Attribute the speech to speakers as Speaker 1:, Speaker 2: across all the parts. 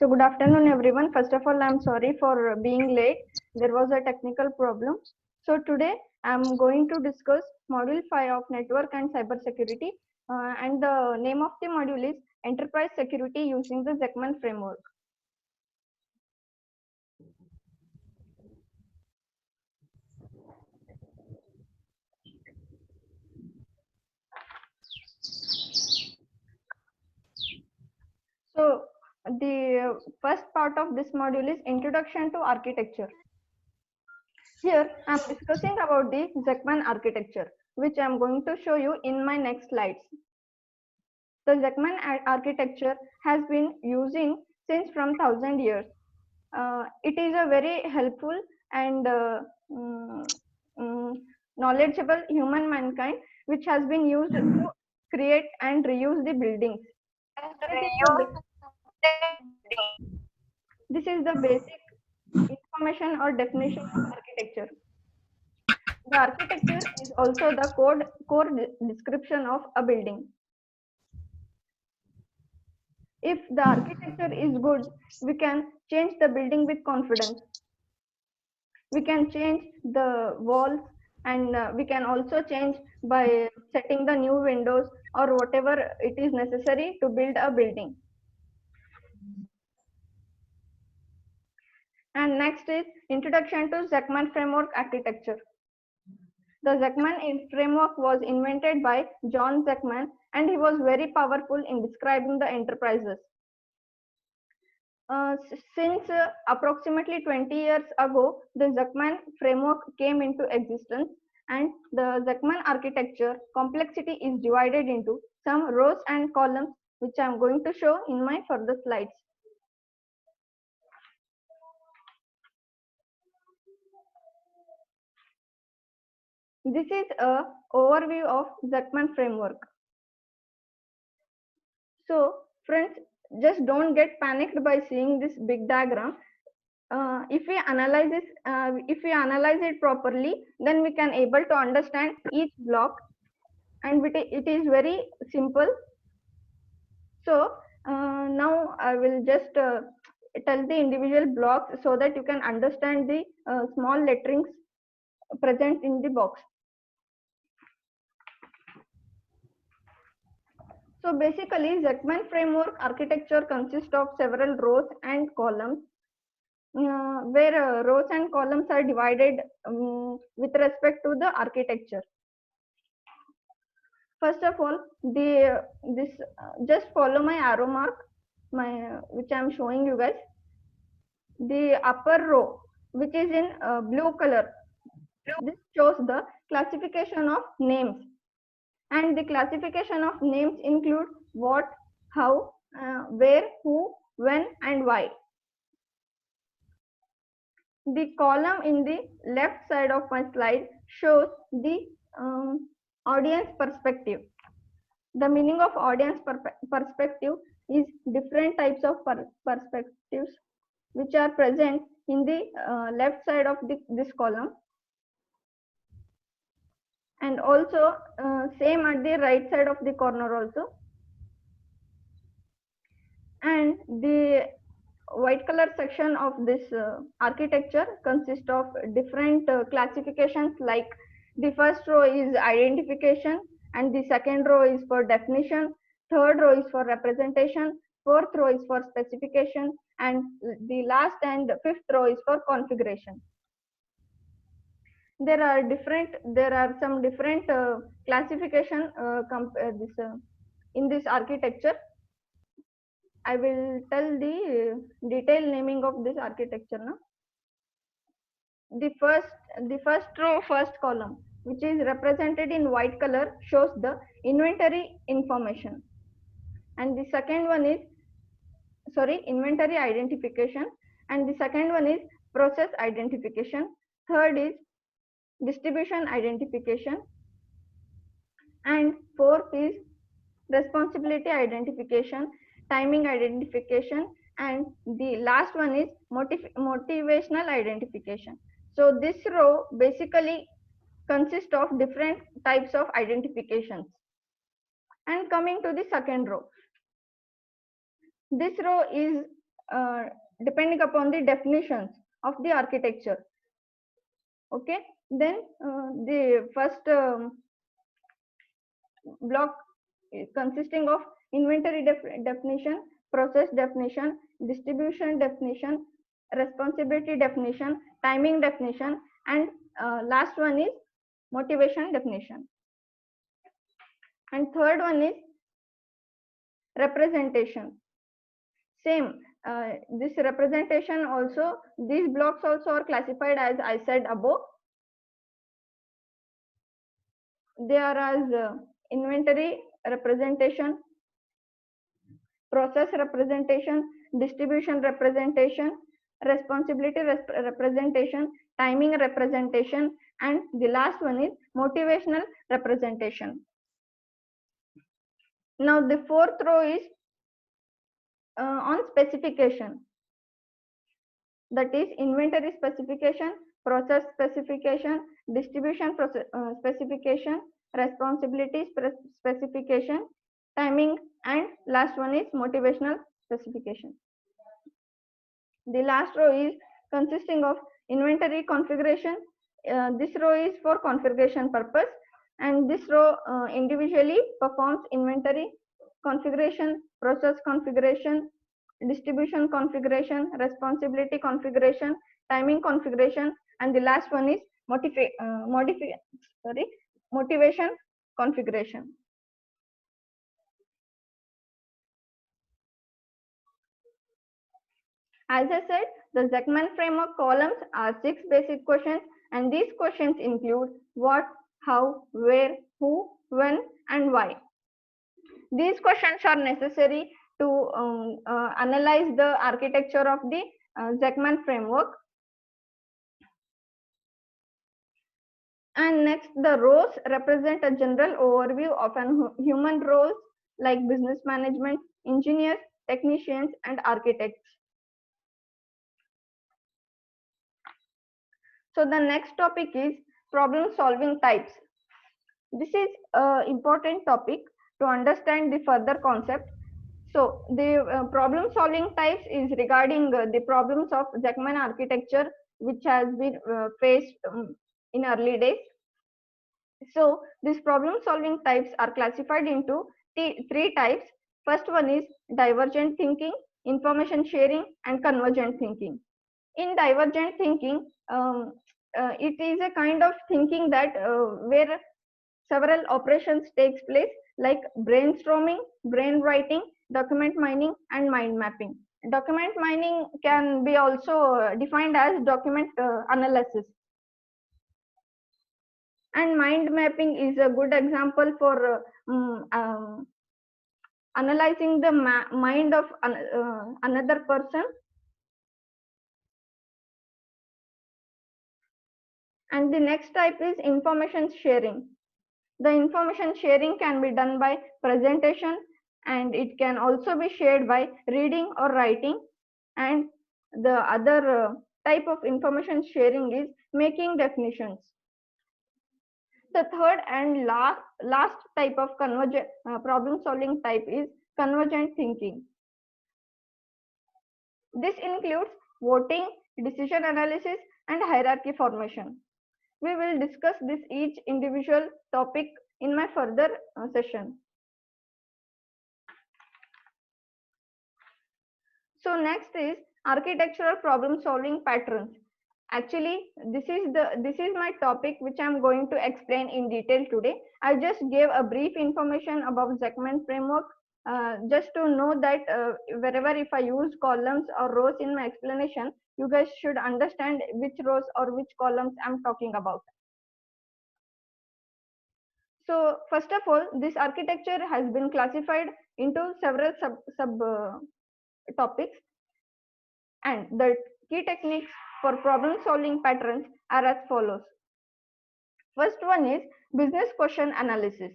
Speaker 1: So good afternoon everyone. First of all, I'm sorry for being late. There was a technical problem. So today I'm going to discuss module 5 of network and cyber security, and the name of the module is enterprise security using the Zekman framework. So the first part of this module is introduction to architecture. Here I am discussing about the Zekman architecture, which I am going to show you in my next slides. The Zekman architecture has been using since from 1000 years. It is a very helpful and mm, mm, knowledgeable human mankind which has been used to create and reuse the buildings. This is the basic information or definition of architecture. The architecture is also the core description of a building. If the architecture is good, we can change the building with confidence. We can change the walls, and we can also change by setting the new windows or whatever it is necessary to build a building. And next is introduction to Zekman framework architecture. The Zekman framework was invented by John Zekman, and he was very powerful in describing the enterprises. Since approximately 20 years ago, the Zekman framework came into existence, and the Zekman architecture complexity is divided into some rows and columns, which I am going to show in my further slides. This is a overview of Zekman framework. So friends, just don't get panicked by seeing this big diagram. If we analyze it properly, then we can able to understand each block, and it is very simple. So now I will just tell the individual blocks so that you can understand the small letterings present in the box. So basically, Zekman framework architecture consists of several rows and columns, where rows and columns are divided with respect to the architecture. First of all, just follow my arrow mark, which I am showing you guys. The upper row, which is in blue color, this shows the classification of names, and the classification of names include what, how, where, who, when, and why. The column in the left side of my slide shows the audience perspective. The meaning of audience perspective is different types of perspectives which are present in the left side of this column, and also same at the right side of the corner also. And the white color section of this architecture consists of different classifications, like the first row is identification, and the second row is for definition, third row is for representation, fourth row is for specification, and the last and fifth row is for configuration. There are some different classification in this architecture. I will tell the detailed naming of this architecture now. The first row, first column, which is represented in white color, shows the inventory information, and the second one is inventory identification, and the second one is process identification, third is distribution identification, and fourth is responsibility identification, timing identification, and the last one is motivational identification. So this row basically consists of different types of identifications. And coming to the second row, this row is depending upon the definitions of the architecture. Okay, then the first block consisting of inventory definition, process definition, distribution definition, responsibility definition, timing definition, and last one is motivation definition. And third one is representation. Same, this representation also, these blocks also are classified as I said above. They are as inventory representation, process representation, distribution representation, responsibility representation, timing representation, and the last one is motivational representation. Now the fourth row is on specification, that is inventory specification, process specification, distribution specification, responsibility specification, timing, and last one is motivational specification. The last row is consisting of inventory configuration. This row is for configuration purpose, and this row individually performs inventory configuration, process configuration, distribution configuration, responsibility configuration, timing configuration, and the last one is motivation configuration. As I said, the Zekman framework columns are 6 basic questions, and these questions include what, how, where, who, when, and why. These questions are necessary to analyze the architecture of the Zekman framework. And next, the roles represent a general overview of human roles like business management, engineers, technicians, and architects. So the next topic is problem solving types. This is an important topic to understand the further concept. So the problem solving types is regarding the problems of Zekman architecture which has been faced in early days. So these problem solving types are classified into three types. First one is divergent thinking, information sharing, and convergent thinking. In divergent thinking, it is a kind of thinking that where several operations takes place like brainstorming, brainwriting, document mining, and mind mapping. Document mining can be also defined as document analysis. And mind mapping is a good example for analyzing the mind of another person. And the next type is information sharing. The information sharing can be done by presentation, and it can also be shared by reading or writing. And the other type of information sharing is making definitions. The third and last type of problem solving type is convergent thinking. This includes voting, decision analysis, and hierarchy formation. We will discuss this each individual topic in my further session. So next is architectural problem solving patterns. Actually, this is my topic which I am going to explain in detail today. I just gave a brief information about Zekman framework, just to know that wherever if I use columns or rows in my explanation, you guys should understand which rows or which columns I am talking about. So first of all, this architecture has been classified into several sub topics, and the key techniques for problem solving patterns are as follows. First one is business question analysis.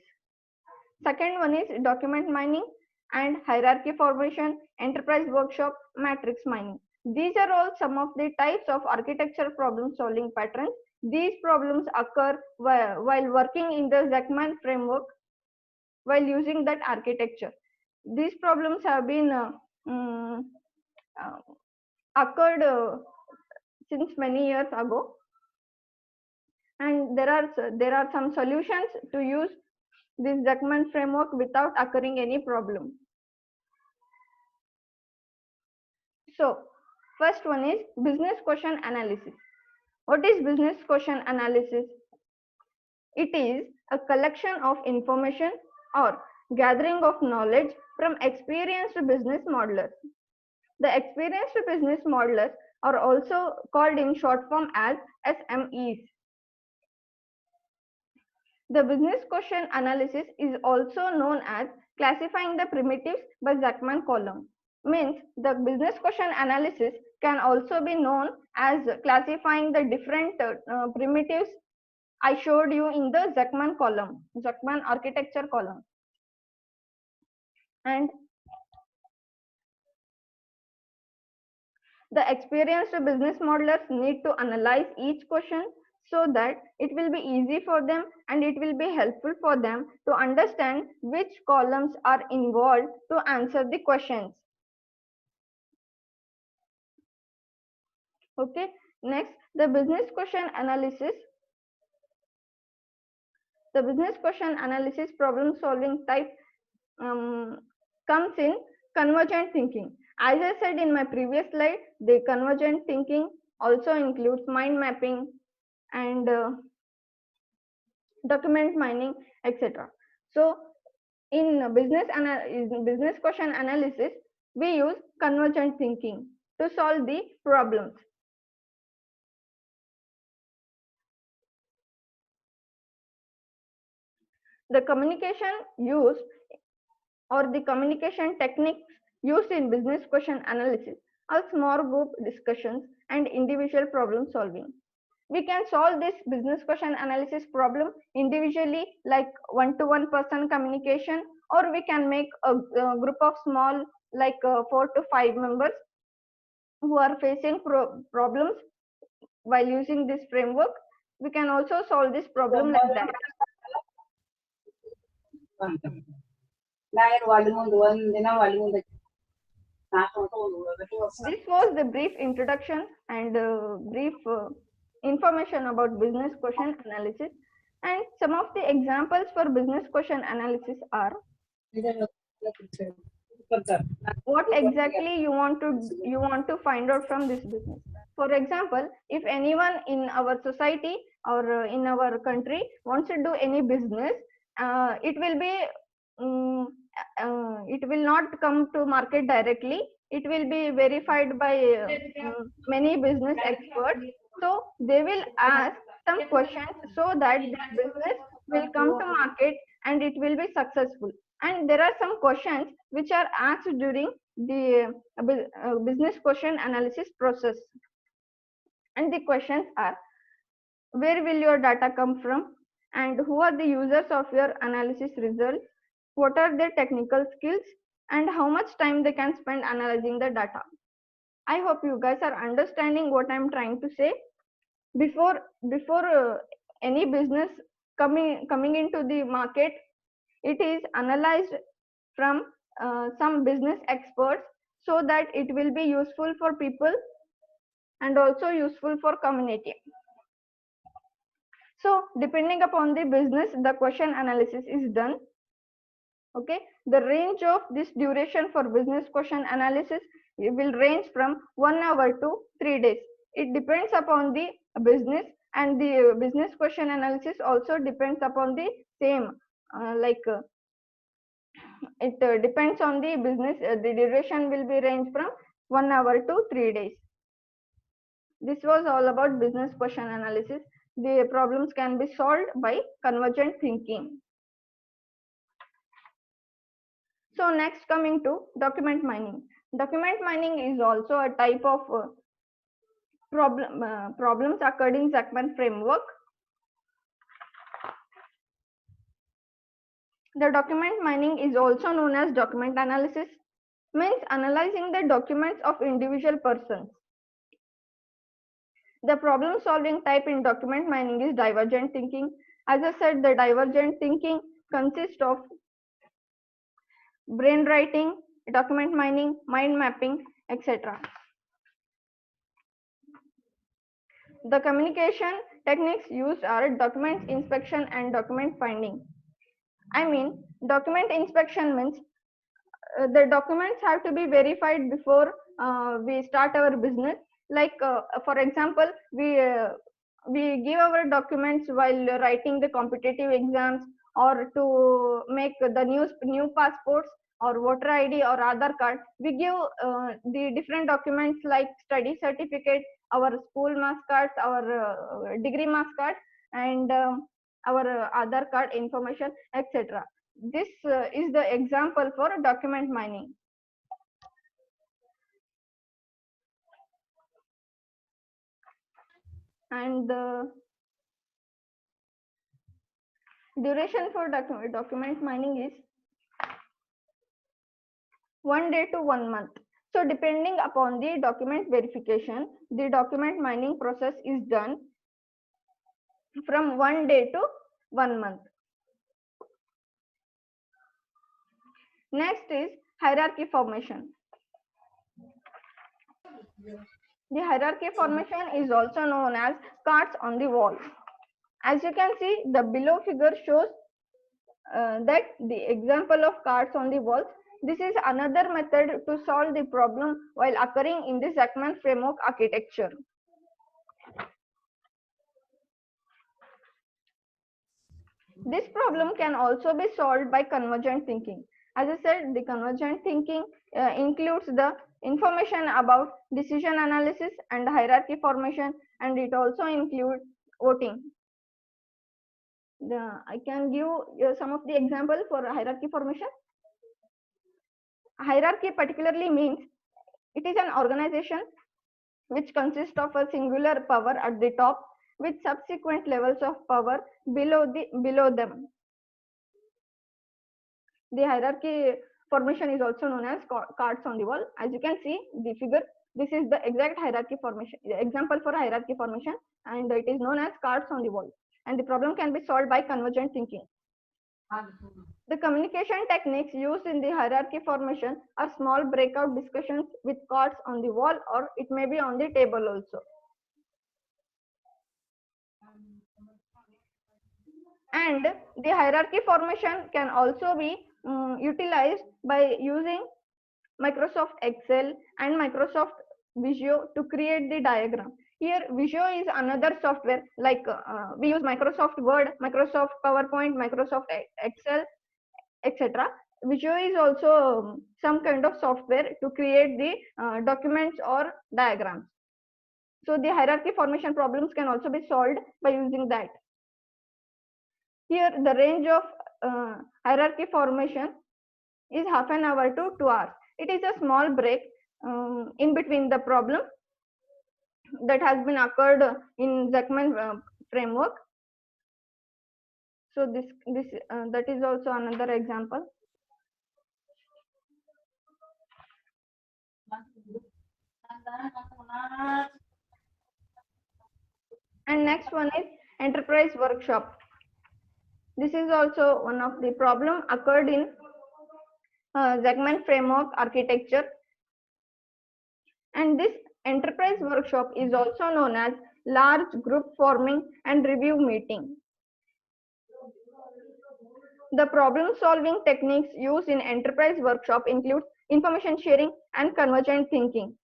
Speaker 1: Second one is document mining and hierarchy formation, enterprise workshop, matrix mining. These are all some of the types of architecture problem solving patterns. These problems occur while working in the Zekman framework while using that architecture. These problems have been occurred since many years ago, and there are some solutions to use this Zuckman framework without occurring any problem. So first one is business question analysis. What is business question analysis? It is a collection of information or gathering of knowledge from experienced business modelers. The experienced business modelers are also called in short form as SMEs. The business question analysis is also known as classifying the primitives by Zuckman column. Means the business question analysis can also be known as classifying the different primitives I showed you in the Zuckman column, Zuckman architecture column. And the experienced business modelers need to analyze each question so that it will be easy for them and it will be helpful for them to understand which columns are involved to answer the questions. Okay, next the business question analysis. The business question analysis problem solving type comes in convergent thinking. As I said in my previous slide, the convergent thinking also includes mind mapping and document mining, etc. So in business question analysis, we use convergent thinking to solve the problems. The communication used or the communication techniques used in business question analysis are small group discussions and individual problem solving. We can solve this business question analysis problem individually, like one-to-one person communication, or we can make a group of small, like 4 to 5 members who are facing problems while using this framework. We can also solve this problem like that. This was the brief introduction and brief information about business question analysis, and some of the examples for business question analysis are what exactly you want to find out from this business. For example, if anyone in our society or in our country wants to do any business, it will not come to market directly. It will be verified by many business experts. So they will ask some questions so that this business will come to market and it will be successful. And there are some questions which are asked during the business question analysis process. And the questions are, where will your data come from? And who are the users of your analysis results? What are their technical skills? And how much time they can spend analyzing the data? I hope you guys are understanding what I'm trying to say. Before any business coming into the market, it is analyzed from some business experts so that it will be useful for people and also useful for community. So depending upon the business, the question analysis is done. Okay, the range of this duration for business question analysis will range from 1 hour to 3 days. It depends upon the business, and the business question analysis also depends upon the same, it depends on the business. The duration will be range from 1 hour to 3 days. This was all about business question analysis. The problems can be solved by convergent thinking. So next, coming to document mining. Document mining is also a type of problems occurred in Zuckman framework. The document mining is also known as document analysis, means analyzing the documents of individual persons. The problem solving type in document mining is divergent thinking. As I said, the divergent thinking consists of brainwriting, document mining, mind mapping, etc. The communication techniques used are document inspection and document finding. I mean, document inspection means the documents have to be verified before we start our business. Like for example, we give our documents while writing the competitive exams, or to make the new passports or voter ID or Aadhaar card. We give the different documents like study certificate, our school marks cards, our degree marks card, and our Aadhaar card information, etc. This is the example for document mining. And the duration for document mining is 1 day to 1 month. So depending upon the document verification, the document mining process is done from 1 day to 1 month. Next is hierarchy formation. The hierarchy formation is also known as cards on the wall. As you can see, the below figure shows that the example of cards on the walls. This is another method to solve the problem while occurring in the Zachman framework architecture. This problem can also be solved by convergent thinking. As I said, the convergent thinking includes the information about decision analysis and hierarchy formation, and it also includes voting. I can give some of the example for hierarchy formation. Hierarchy particularly means it is an organization which consists of a singular power at the top with subsequent levels of power below them. The hierarchy formation is also known as cards on the wall. As you can see the figure, this is the exact hierarchy formation, example for hierarchy formation, and it is known as cards on the wall. And the problem can be solved by convergent thinking. The communication techniques used in the hierarchy formation are small breakout discussions with cards on the wall, or it may be on the table also. And the hierarchy formation can also be utilized by using Microsoft Excel and Microsoft Visio to create the diagram. Here Visio is another software, like we use Microsoft Word, Microsoft PowerPoint, Microsoft Excel, etc. Visio is also some kind of software to create the documents or diagrams. So the hierarchy formation problems can also be solved by using that. Here the range of hierarchy formation is half an hour to 2 hours. It is a small break in between the problem that has been occurred in Zachman framework. So that is also another example. And next one is enterprise workshop. This is also one of the problem occurred in Zachman framework architecture. And this enterprise workshop is also known as large group forming and review meeting. The problem solving techniques used in enterprise workshop include information sharing and convergent thinking.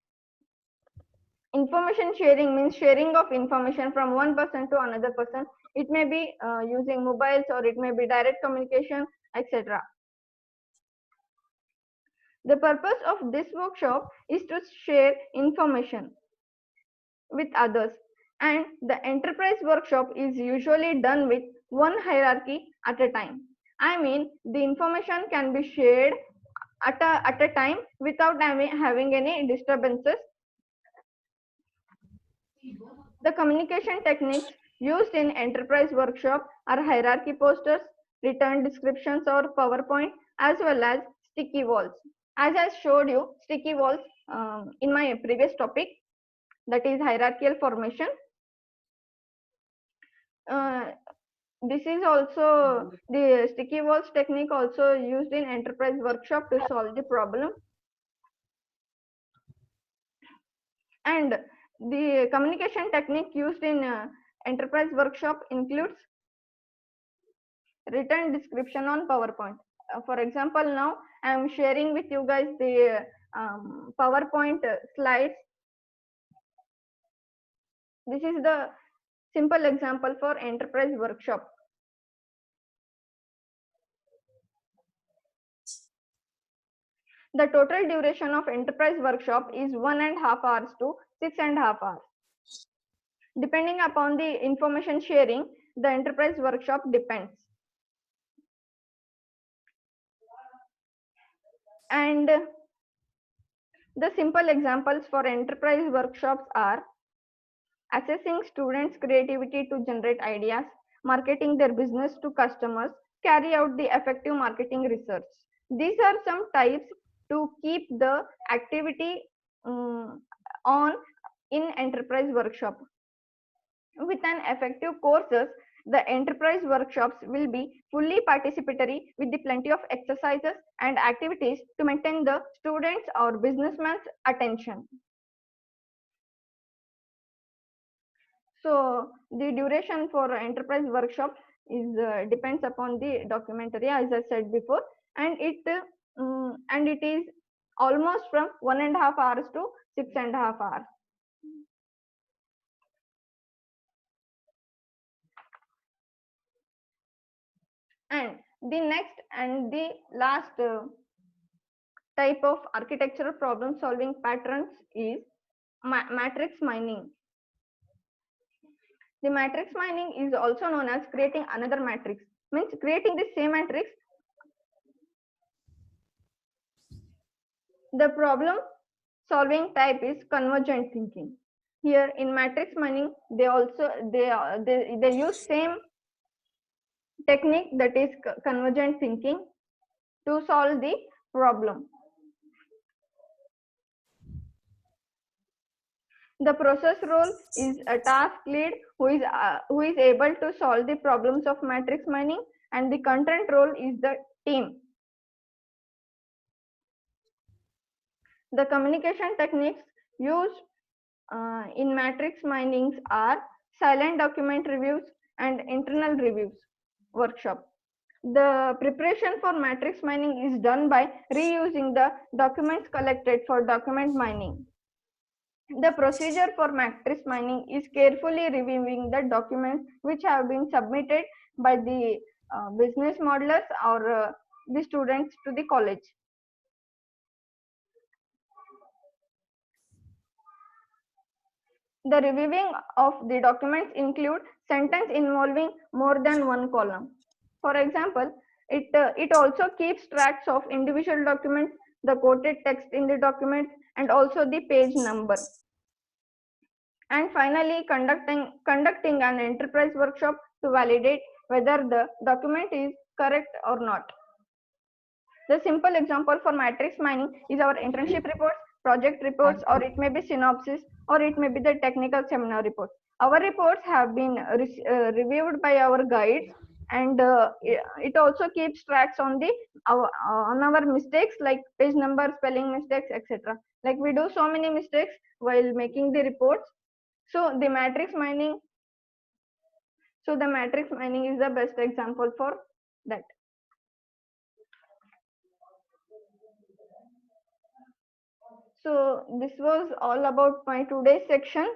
Speaker 1: Information sharing means sharing of information from one person to another person. It may be using mobiles, or it may be direct communication, etc. The purpose of this workshop is to share information with others, and the enterprise workshop is usually done with one hierarchy at a time. I mean, the information can be shared at a time without having any disturbances. The communication techniques used in enterprise workshop are hierarchy posters, written descriptions or PowerPoint, as well as sticky walls. As I showed you sticky walls in my previous topic, that is hierarchical formation. This is also the sticky walls technique also used in enterprise workshop to solve the problem. And the communication technique used in enterprise workshop includes written description on PowerPoint. For example, now I am sharing with you guys the PowerPoint slides. This is the simple example for enterprise workshop. The total duration of enterprise workshop is 1.5 hours to 6.5 hours. Depending upon the information sharing, the enterprise workshop depends. And the simple examples for enterprise workshops are assessing students' creativity to generate ideas, marketing their business to customers, carry out the effective marketing research. These are some types to keep the activity on in enterprise workshop. With an effective courses, the enterprise workshops will be fully participatory with the plenty of exercises and activities to maintain the students or businessman's attention. So the duration for enterprise workshop is depends upon the documentary, as I said before, and it is almost from 1.5 hours to 6.5 hours. And the next and the last type of architectural problem solving patterns is matrix mining. The matrix mining is also known as creating another matrix, means creating the same matrix. The problem solving type is convergent thinking. Here in matrix mining, they use same technique, that is convergent thinking, to solve the problem. The process role is a task lead who is able to solve the problems of matrix mining, and the content role is the team. The communication techniques used in matrix minings are silent document reviews and internal reviews workshop. The preparation for matrix mining is done by reusing the documents collected for document mining. The procedure for matrix mining is carefully reviewing the documents which have been submitted by the business modelers or the students to the college. The reviewing of the documents include sentence involving more than one column. For example, it also keeps tracks of individual documents, the quoted text in the document, and also the page number. And finally, conducting an enterprise workshop to validate whether the document is correct or not. The simple example for matrix mining is our internship reports, project reports, or it may be synopsis, or it may be the technical seminar reports. Our reports have been reviewed by our guides, and it also keeps tracks on our mistakes, like page number, spelling mistakes, etc. Like we do so many mistakes while making the reports. So the matrix mining is the best example for that. So this was all about my today's section.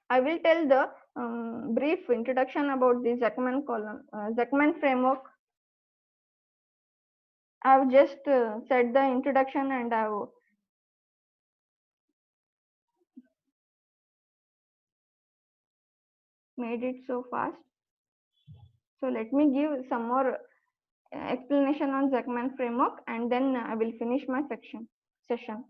Speaker 1: I will tell the brief introduction about the Zekman framework. I have just said the introduction, and I have made it so fast. So let me give some more explanation on Zekman framework, and then I will finish my session.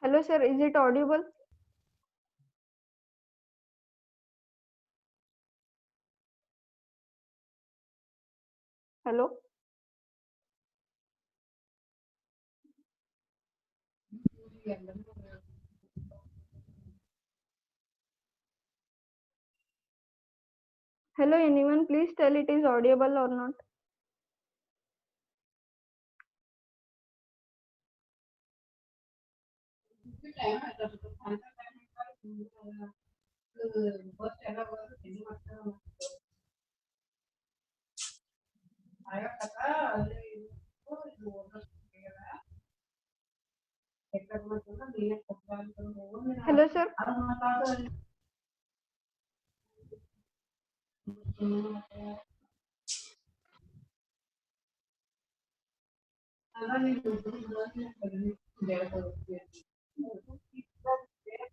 Speaker 1: Hello, sir. Is it audible? Hello. Hello, anyone? Please tell it is audible or not. Hello, sir.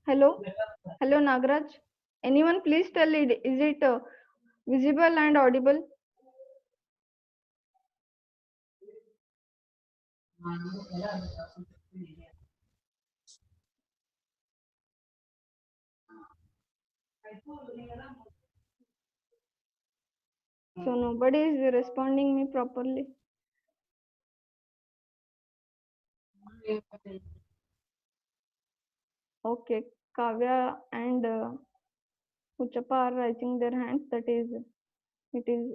Speaker 1: Hello. Hello, Nagraj. Anyone? Please tell it. Is it visible and audible? So nobody is responding me properly. Okay, Kavya and Uchapa are raising their hands. That is, it is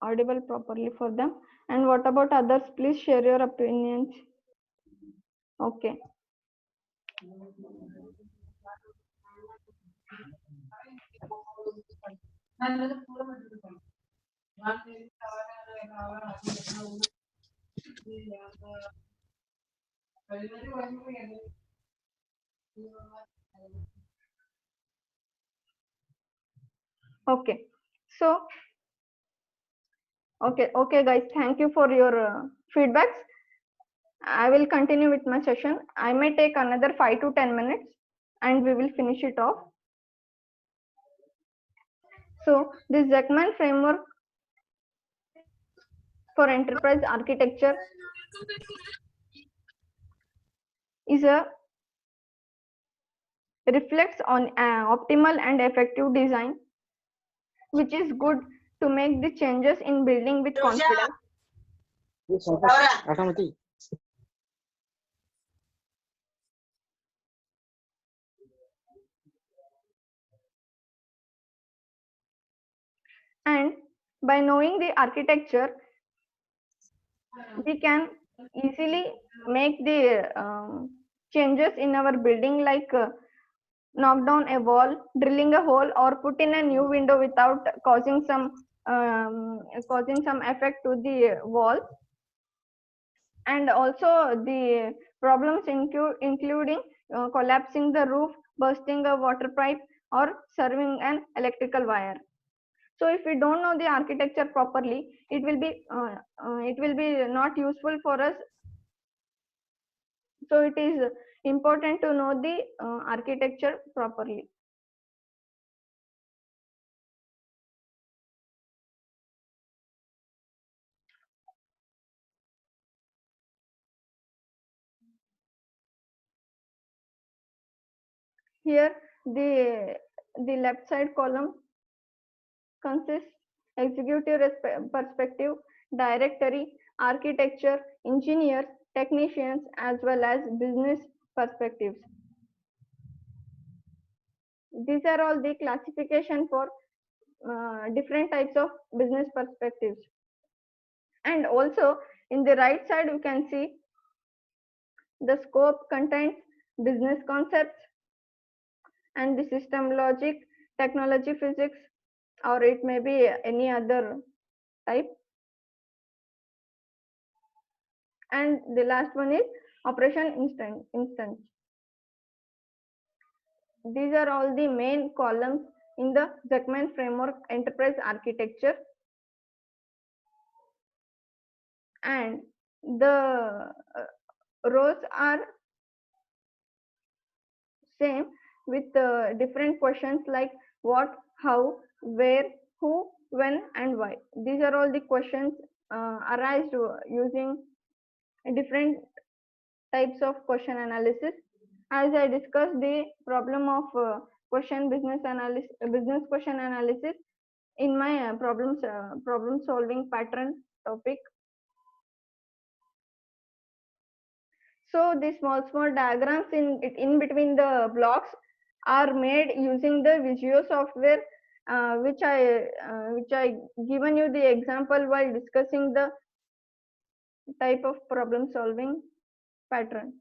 Speaker 1: audible properly for them. And what about others? Please share your opinions. Okay. Okay. So, okay, guys. Thank you for your feedbacks. I will continue with my session. I may take another 5 to 10 minutes and we will finish it off. So, this Zekman framework for enterprise architecture is a reflects on optimal and effective design, which is good to make the changes in building with confidence. And by knowing the architecture, we can easily make the changes in our building, like knock down a wall, drilling a hole, or put in a new window without causing some effect to the wall. And also the problems including collapsing the roof, bursting a water pipe, or serving an electrical wire. So if we don't know the architecture properly, it will be not useful for us. So it is important to know the architecture properly. Here the left side column consists executive perspective, directory, architecture, engineers, technicians, as well as business perspectives. These are all the classification for different types of business perspectives. And also in the right side, you can see the scope contains business concepts and the system logic, technology physics, or it may be any other type. And the last one is operation instance. These are all the main columns in the Zekman framework enterprise architecture. And the rows are same with different questions like what, how, where, who, when, and why. These are all the questions arise using different types of question analysis. as I discussed the problem of business question analysis in my problem solving pattern topic. So the small diagrams in between the blocks are made using the Visio software, which I given you the example while discussing the type of problem solving pattern.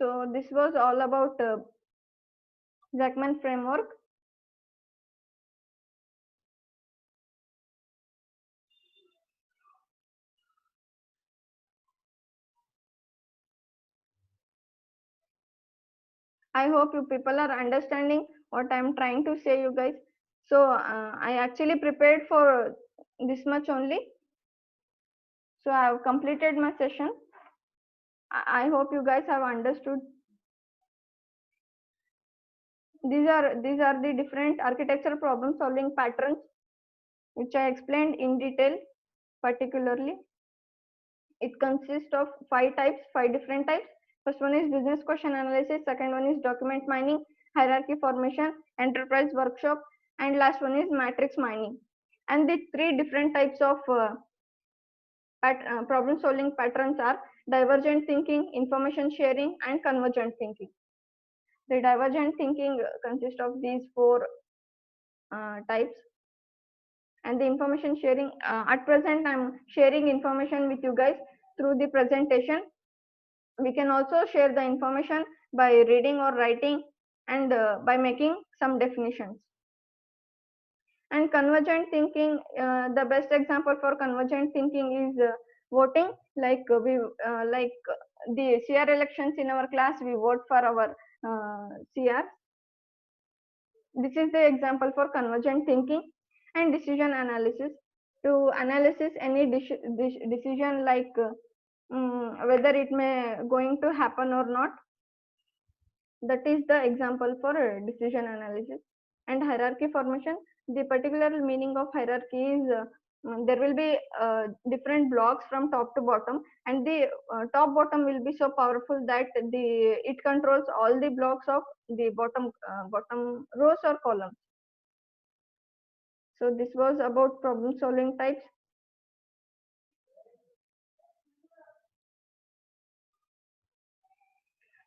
Speaker 1: So this was all about Jackman framework. I hope you people are understanding what I'm trying to say, you guys. So I actually prepared for this much only. So I have completed my session. I hope you guys have understood. These are the different architecture problem solving patterns which I explained in detail. Particularly, it consists of five different types. First one is business question analysis, second one is document mining, hierarchy formation, enterprise workshop, and last one is matrix mining. And the three different types of problem solving patterns are divergent thinking, information sharing, and convergent thinking. The divergent thinking consists of these four types, and the information sharing, at present I'm sharing information with you guys through the presentation. We can also share the information by reading or writing, and by making some definitions. And convergent thinking, the best example for convergent thinking is voting. Like the CR elections in our class, we vote for our CR. This is the example for convergent thinking. And decision analysis, to analysis any decision, like whether it may going to happen or not. That is the example for decision analysis. And hierarchy formation, the particular meaning of hierarchy is there will be different blocks from top to bottom, and the top bottom will be so powerful that it controls all the blocks of the bottom rows or columns. So this was about problem solving types.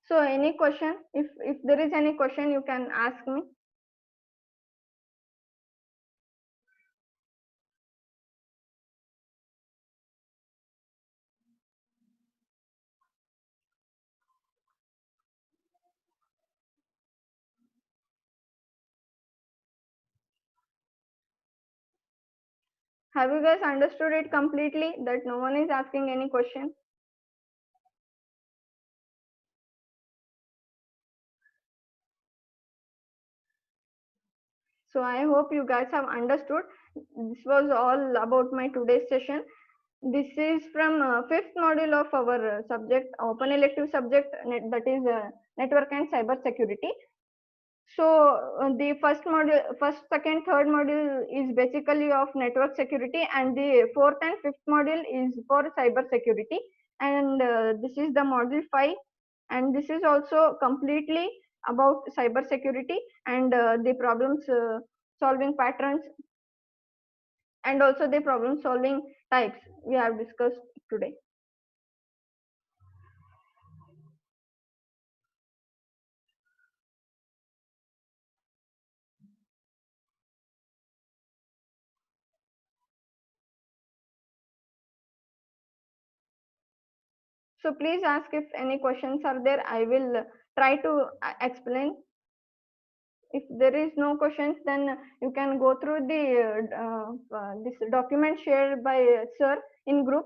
Speaker 1: So any question, if there is any question, you can ask me. Have you guys understood it completely, that no one is asking any question? So I hope you guys have understood. This was all about my today's session. This is from fifth module of our subject, open elective subject, that is network and cyber security. So the first, second, third module is basically of network security, and the fourth and fifth module is for cyber security. And this is the module 5, and this is also completely about cyber security and the problems solving patterns, and also the problem solving types we have discussed today. So please ask if any questions are there. I will try to explain. If there is no questions, then you can go through the this document shared by sir in group.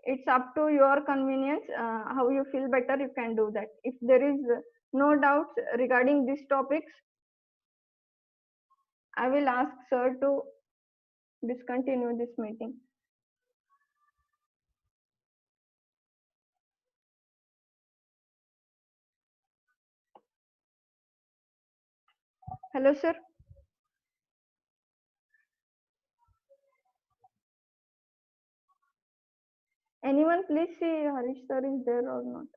Speaker 1: It's up to your convenience, how you feel better, you can do that. If there is no doubts regarding these topics, I will ask sir to discontinue this meeting. Hello sir. Anyone please see Harish sir is there or not?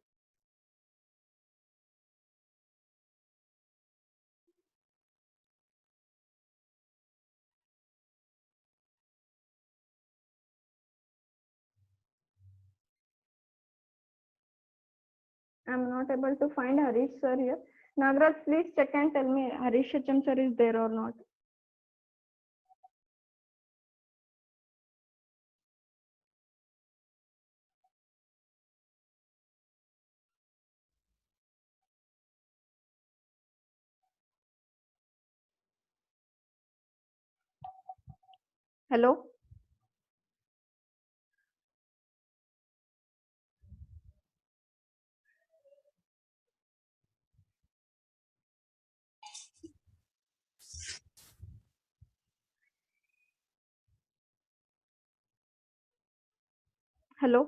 Speaker 1: I'm not able to find Harish sir here. Nagraj, please check and tell me Harish HM sir is there or not. Hello? Hello?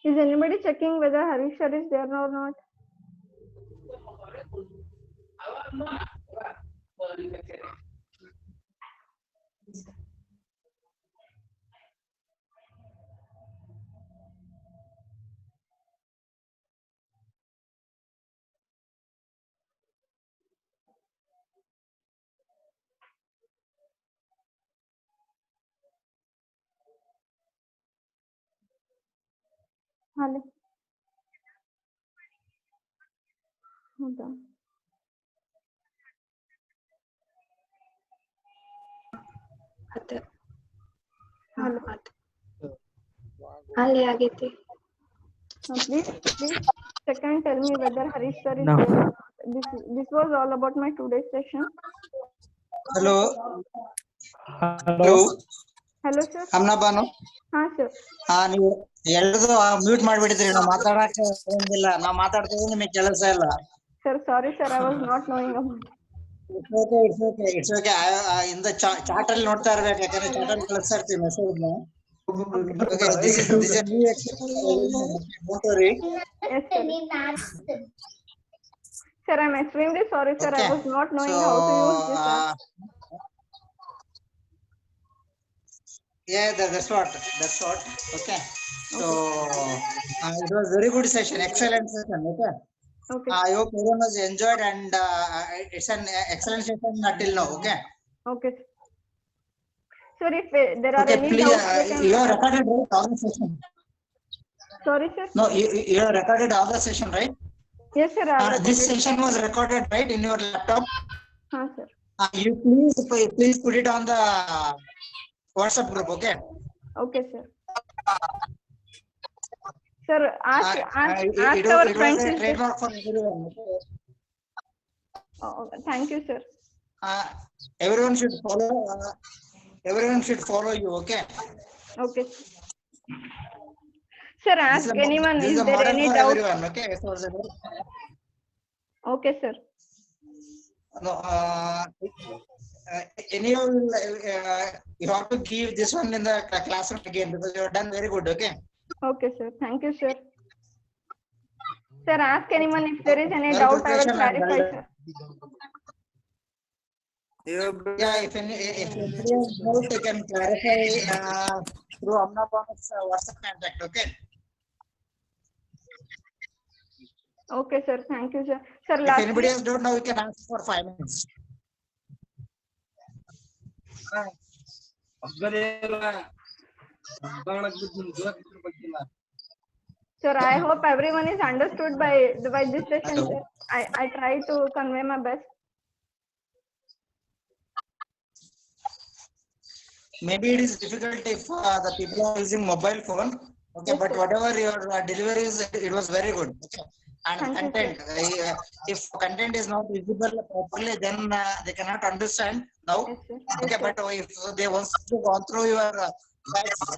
Speaker 1: Is anybody checking whether Harish sir is there or not? Hello? ಹೌದಾ? Hello?
Speaker 2: ಅಲ್ಲಿ ಆಗೈತಿ.
Speaker 1: Please check and tell me whether Harish sir is there or not. This was all about my today's session.
Speaker 3: Hello.
Speaker 4: Hello.
Speaker 1: Hello sir.
Speaker 3: Amna Banu.
Speaker 1: ಹಾ sir.
Speaker 3: ನೀವು ಎಲ್ಲರೂ mute ಮಾಡ್ಬಿಟ್ಟಿದ್ರಿ. ನಾವು ಮಾತಾಡಕ್ಕೆ ಬಂದಿಲ್ಲ. ನಾವು ಮಾತಾಡ್ತೀವಿ, ನಿಮಗೆ ಕೆಲಸ ಇಲ್ಲ.
Speaker 1: Sir, sorry sir, I was not knowing about it.
Speaker 3: It's okay. ಇಂದ ಚಾಟ್ ಅಲ್ಲಿ ನೋಡ್ತಾ ಇರ್ಬೇಕು, ಯಾಕಂದ್ರೆ ಚಾಟ್ ಅಲ್ಲಿ ಕಳಿಸ್ತಾ ಇರ್ತೀವಿ ಮೆಸೇಜ್ ನ. Okay, this is a new experience. Don't worry.
Speaker 1: Yes sir. Sir, I'm extremely sorry sir,
Speaker 3: Okay.
Speaker 1: I was not knowing how to use this app.
Speaker 3: Yeah, that's what. Okay. So it was very good session, excellent session. Okay.
Speaker 1: Okay.
Speaker 3: I hope everyone was enjoyed, and it's an excellent session until now. Okay.
Speaker 1: Okay. Sir, if there are
Speaker 3: Okay,
Speaker 1: any
Speaker 3: please.
Speaker 1: doubts, they can...
Speaker 3: You have recorded all the session.
Speaker 1: Sorry sir.
Speaker 3: No, you have recorded all the session, right?
Speaker 1: Yes sir, I have
Speaker 3: This
Speaker 1: recorded.
Speaker 3: session was recorded, right, in your laptop.
Speaker 1: Sir.
Speaker 3: You please put it on the WhatsApp group. Okay.
Speaker 1: Okay sir. Sir, ask
Speaker 3: it
Speaker 1: our
Speaker 3: was
Speaker 1: friends.
Speaker 3: a trademark for everyone.
Speaker 1: Okay. Thank you sir.
Speaker 3: Everyone should follow. Everyone should follow you. Okay.
Speaker 1: Okay. Sir, ask anyone. Is there any doubt?
Speaker 3: Everyone, okay. So,
Speaker 1: okay sir.
Speaker 3: No, anyone you have to give this one in the classroom again, because you have done very good. Okay.
Speaker 1: Okay sir. Thank you sir. Sir, ask anyone if there is any doubt. I will clarify sir.
Speaker 3: Yeah, if anybody has doubt, they can clarify through Amna Banu's WhatsApp contact. Okay.
Speaker 1: Okay sir. Thank you sir. Sir,
Speaker 3: If
Speaker 1: lastly,
Speaker 3: anybody has doubt, now we can ask for 5 minutes.
Speaker 1: Sir, I hope everyone is understood by this session. Sir. I try to convey my best.
Speaker 3: Maybe it is difficult if the people are using mobile phone. Okay,
Speaker 1: Yes,
Speaker 3: but
Speaker 1: sir.
Speaker 3: whatever your delivery is, it was very good. Okay. and
Speaker 1: Thank you,
Speaker 3: content. If content is not visible properly, then they cannot understand now.
Speaker 1: Yes, sir.
Speaker 3: Okay,
Speaker 1: Yes, sir.
Speaker 3: but if they once gone through your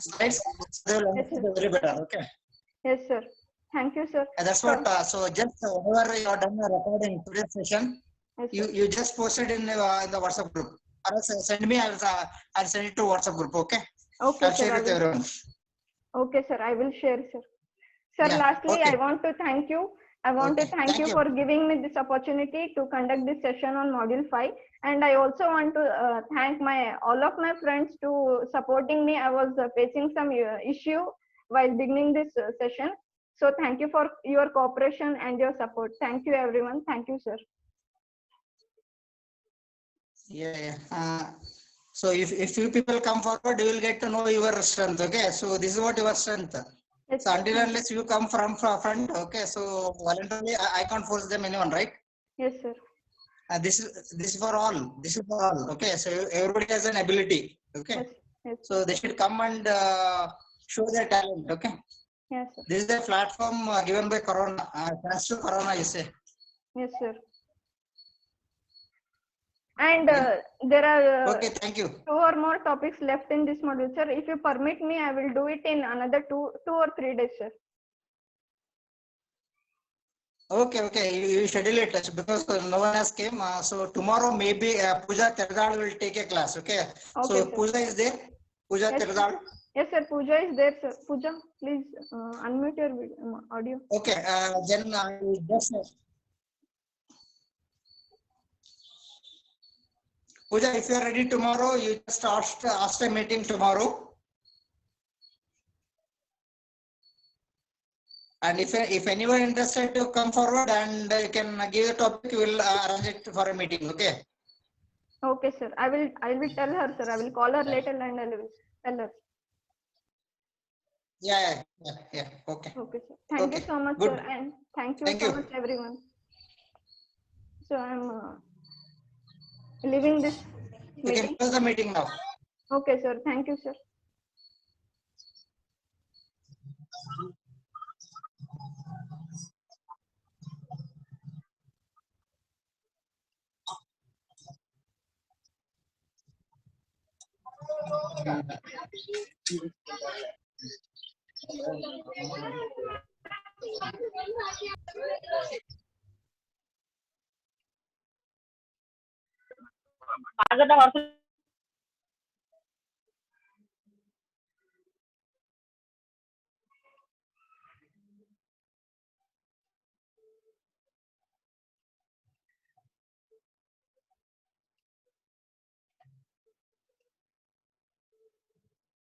Speaker 3: slides, they will
Speaker 1: Yes,
Speaker 3: understand
Speaker 1: sir.
Speaker 3: very better. Okay.
Speaker 1: Yes, sir. Thank you, sir.
Speaker 3: That's what. So just whenever you are done the recording today's session,
Speaker 1: Yes, sir.
Speaker 3: you just post it in the WhatsApp group. Or else send me. I'll send it to WhatsApp group. Okay.
Speaker 1: Okay,
Speaker 3: I'll
Speaker 1: sir.
Speaker 3: share
Speaker 1: I
Speaker 3: with
Speaker 1: will.
Speaker 3: everyone.
Speaker 1: Okay, sir. I will share, sir. Sir,
Speaker 3: Yeah,
Speaker 1: lastly,
Speaker 3: okay.
Speaker 1: I want to thank you. I want to
Speaker 3: Okay,
Speaker 1: thank
Speaker 3: thank
Speaker 1: you
Speaker 3: you.
Speaker 1: for giving me this opportunity to conduct this session on Module 5. And I also want to thank all of my friends to supporting me. I was facing some issue while beginning this session. So thank you for your cooperation and your support. Thank you, everyone. Thank you, sir.
Speaker 3: Yeah. So if you people come forward, you will get to know your strength. Okay. So this is what your strength.
Speaker 1: Yes,
Speaker 3: So
Speaker 1: sir.
Speaker 3: until unless you come from front, okay. So voluntarily, I can't force them anyone, right?
Speaker 1: Yes, sir.
Speaker 3: This is for all. This is for all. Okay. So everybody has an ability. Okay.
Speaker 1: Yes. Yes,
Speaker 3: So
Speaker 1: sir.
Speaker 3: they should come and show their talent. Okay.
Speaker 1: Yes, sir.
Speaker 3: This is the platform given by Corona. Thanks to Corona, you say.
Speaker 1: Yes, sir. And
Speaker 3: Yeah.
Speaker 1: there are
Speaker 3: Okay. Thank you.
Speaker 1: 2 or more topics left in this module, sir. If you permit me, I will do it in another 2 or 3 days, sir.
Speaker 3: Okay. You schedule it because no one has came. So tomorrow maybe Pooja Terdal will take a class. Okay. So
Speaker 1: Okay, sir.
Speaker 3: Pooja is there. Pooja
Speaker 1: Yes,
Speaker 3: Terdal.
Speaker 1: yes, sir. Pooja is there, sir. Pooja, please unmute your audio.
Speaker 3: Okay. Then I will just Pooja, if you are ready tomorrow, you just ask a meeting tomorrow. And if anyone interested to come forward and you can give the topic, you will arrange it for a meeting. Okay.
Speaker 1: Okay, sir. I will tell her, sir. I will call her later and I will tell her.
Speaker 3: Yeah. Okay.
Speaker 1: Okay, sir. Thank you so much,
Speaker 3: Good.
Speaker 1: sir. And thank you
Speaker 3: Thank
Speaker 1: so
Speaker 3: you.
Speaker 1: much, everyone. So I'm leaving this
Speaker 3: You can
Speaker 1: meeting.
Speaker 3: close the meeting now.
Speaker 1: Okay, sir. Thank you, sir.